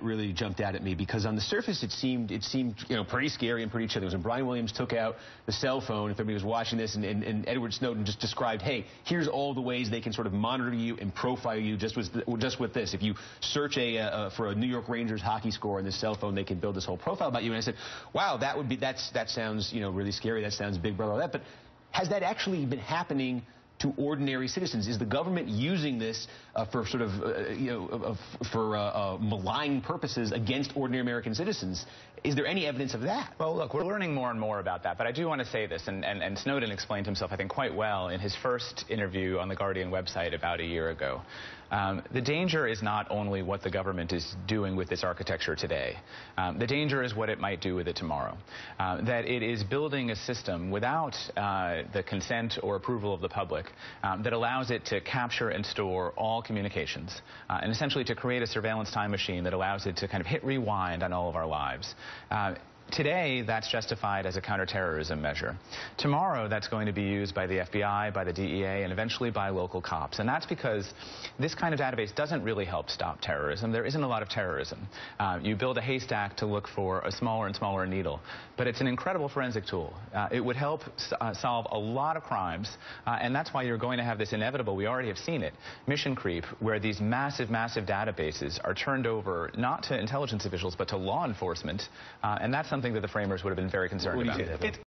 really jumped out at me, because on the surface it seemed pretty scary and pretty chilling. It was when Brian Williams took out the cell phone, if everybody was watching this, and Edward Snowden just described, hey, here's all the ways they can sort of monitor you and profile you just with this. If you search for a New York Rangers hockey score on this cell phone, they can build this whole profile about you. And I said, wow, that sounds really scary. That sounds Big Brother, all that. But has that actually been happening to ordinary citizens? Is the government using this for sort of malign purposes against ordinary American citizens? Is there any evidence of that? Well, look, we're learning more and more about that, but I do want to say this, and Snowden explained himself, I think, quite well in his first interview on the Guardian website about a year ago. The danger is not only what the government is doing with this architecture today. The danger is what it might do with it tomorrow. That it is building a system without the consent or approval of the public that allows it to capture and store all communications, and essentially to create a surveillance time machine that allows it to kind of hit rewind on all of our lives. Today, that's justified as a counterterrorism measure. Tomorrow, that's going to be used by the FBI, by the DEA, and eventually by local cops. And that's because this kind of database doesn't really help stop terrorism. There isn't a lot of terrorism. You build a haystack to look for a smaller and smaller needle. But it's an incredible forensic tool. It would help solve a lot of crimes. And that's why you're going to have this inevitable, we already have seen it, mission creep, where these massive, massive databases are turned over not to intelligence officials, but to law enforcement. And that's something that the framers would have been very concerned about.